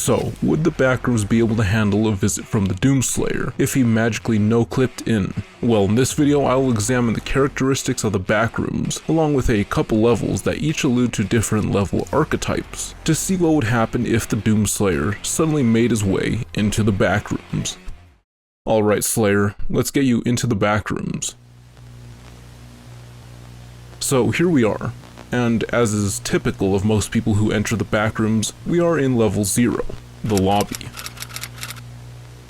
So, would the Backrooms be able to handle a visit from the Doomslayer if he magically no-clipped in? Well, in this video I will examine the characteristics of the Backrooms, along with a couple levels that each allude to different level archetypes, to see what would happen if the Doomslayer suddenly made his way into the Backrooms. Alright Slayer, let's get you into the Backrooms. So here we are. And as is typical of most people who enter the Backrooms, we are in level 0, the lobby.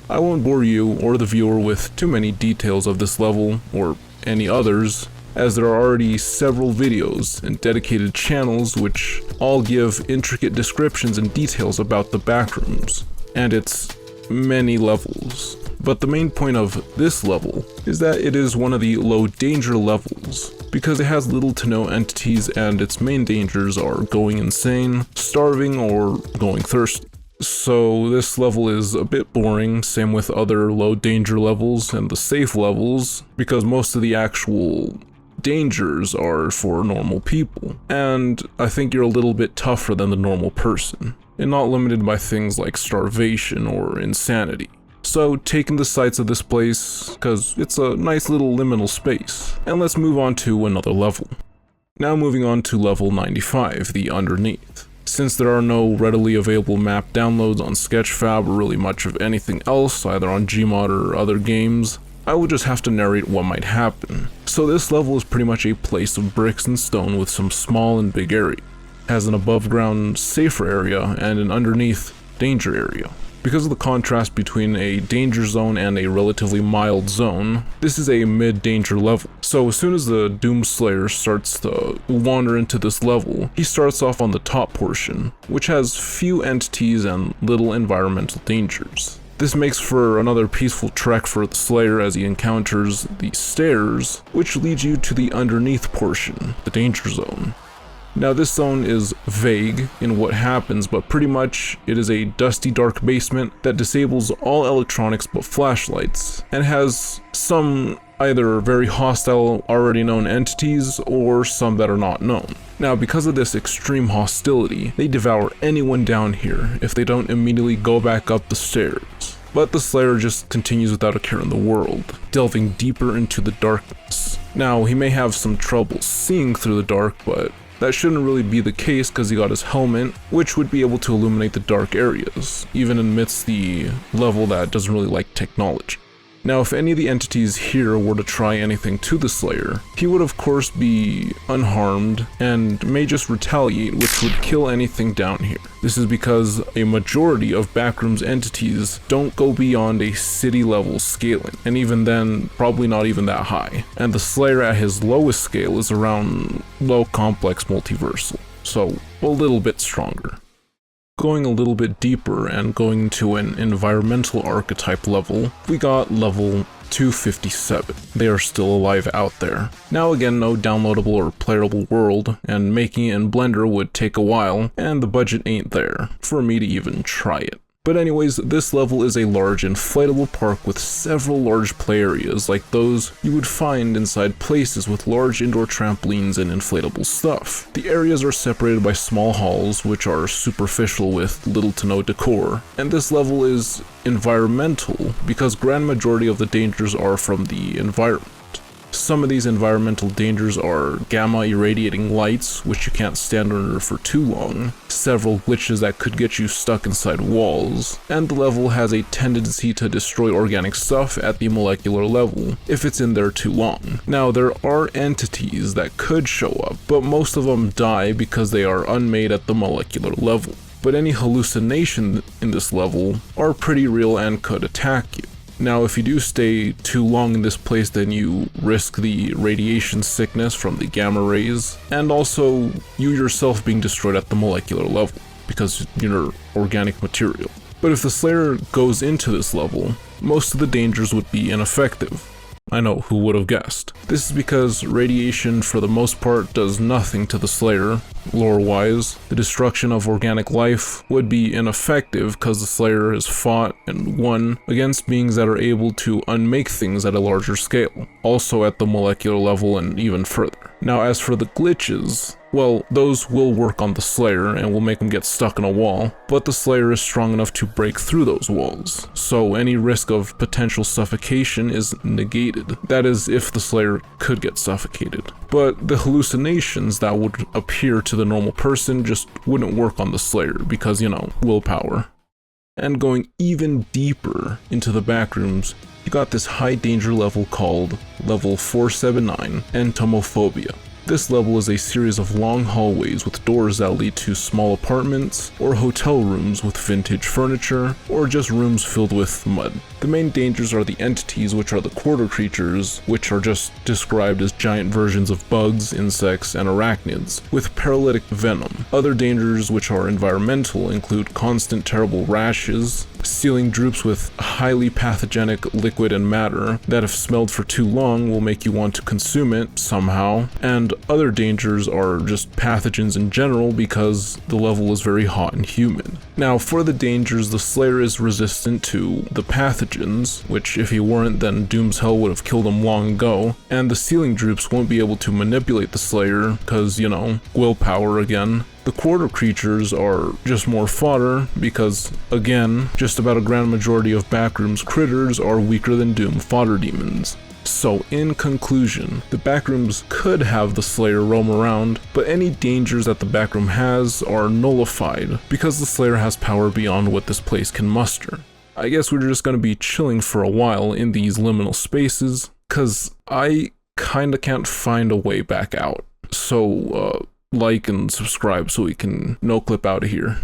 I won't bore you or the viewer with too many details of this level, or any others, as there are already several videos and dedicated channels which all give intricate descriptions and details about the Backrooms, and its many levels. But the main point of this level is that it is one of the low danger levels, because it has little to no entities and its main dangers are going insane, starving, or going thirsty. So this level is a bit boring, same with other low danger levels and the safe levels, because most of the actual dangers are for normal people, and I think you're a little bit tougher than the normal person, and not limited by things like starvation or insanity. So take in the sights of this place, because it's a nice little liminal space, and let's move on to another level. Now moving on to level 95, the Underneath. Since there are no readily available map downloads on Sketchfab or really much of anything else, either on Gmod or other games, I will just have to narrate what might happen. So this level is pretty much a place of bricks and stone with some small and big area. It has an above ground safer area and an underneath danger area. Because of the contrast between a danger zone and a relatively mild zone, this is a mid-danger level. So as soon as the Doomslayer starts to wander into this level, he starts off on the top portion, which has few entities and little environmental dangers. This makes for another peaceful trek for the Slayer as he encounters the stairs, which lead you to the underneath portion, the danger zone. Now this zone is vague in what happens, but pretty much it is a dusty dark basement that disables all electronics but flashlights, and has some either very hostile already known entities or some that are not known. Now because of this extreme hostility, they devour anyone down here if they don't immediately go back up the stairs. But the Slayer just continues without a care in the world, delving deeper into the darkness. Now he may have some trouble seeing through the dark, but that shouldn't really be the case because he got his helmet, which would be able to illuminate the dark areas, even amidst the level that doesn't really like technology. Now if any of the entities here were to try anything to the Slayer, he would of course be unharmed and may just retaliate, which would kill anything down here. This is because a majority of Backrooms entities don't go beyond a city level scaling, and even then probably not even that high. And the Slayer at his lowest scale is around low complex multiversal, so a little bit stronger. Going a little bit deeper and going to an environmental archetype level, we got level 257. They are still alive out there. Now again, no downloadable or playable world, and making it in Blender would take a while, and the budget ain't there for me to even try it. But anyways, this level is a large inflatable park with several large play areas like those you would find inside places with large indoor trampolines and inflatable stuff. The areas are separated by small halls which are superficial with little to no decor, and this level is environmental because grand majority of the dangers are from the environment. Some of these environmental dangers are gamma irradiating lights, which you can't stand under for too long, several glitches that could get you stuck inside walls, and the level has a tendency to destroy organic stuff at the molecular level if it's in there too long. Now there are entities that could show up, but most of them die because they are unmade at the molecular level. But any hallucination in this level are pretty real and could attack you. Now if you do stay too long in this place, then you risk the radiation sickness from the gamma rays, and also you yourself being destroyed at the molecular level, because you're organic material. But if the Slayer goes into this level, most of the dangers would be ineffective. I know, who would have guessed? This is because radiation for the most part does nothing to the Slayer. Lore-wise, the destruction of organic life would be ineffective because the Slayer has fought and won against beings that are able to unmake things at a larger scale, also at the molecular level and even further. Now as for the glitches, Well, those will work on the Slayer and will make him get stuck in a wall, but the Slayer is strong enough to break through those walls, so any risk of potential suffocation is negated. That is, if the Slayer could get suffocated. But the hallucinations that would appear to the normal person just wouldn't work on the Slayer because, willpower. And going even deeper into the Backrooms, you got this high danger level called level 479, Entomophobia. This level is a series of long hallways with doors that lead to small apartments, or hotel rooms with vintage furniture, or just rooms filled with mud. The main dangers are the entities, which are the quarter creatures, which are just described as giant versions of bugs, insects, and arachnids, with paralytic venom. Other dangers, which are environmental, include constant terrible rashes, ceiling droops with highly pathogenic liquid and matter that if smelled for too long will make you want to consume it somehow, and other dangers are just pathogens in general because the level is very hot and humid. Now for the dangers, the Slayer is resistant to the pathogens, which if he weren't then Doom's Hell would have killed him long ago, and the ceiling droops won't be able to manipulate the Slayer because, willpower again. The quarter creatures are just more fodder because, again, just about a grand majority of Backrooms critters are weaker than Doom fodder demons. So in conclusion, the Backrooms could have the Slayer roam around, but any dangers that the Backroom has are nullified because the Slayer has power beyond what this place can muster. I guess we're just going to be chilling for a while in these liminal spaces, cause I kinda can't find a way back out. So, like and subscribe so we can no clip out of here.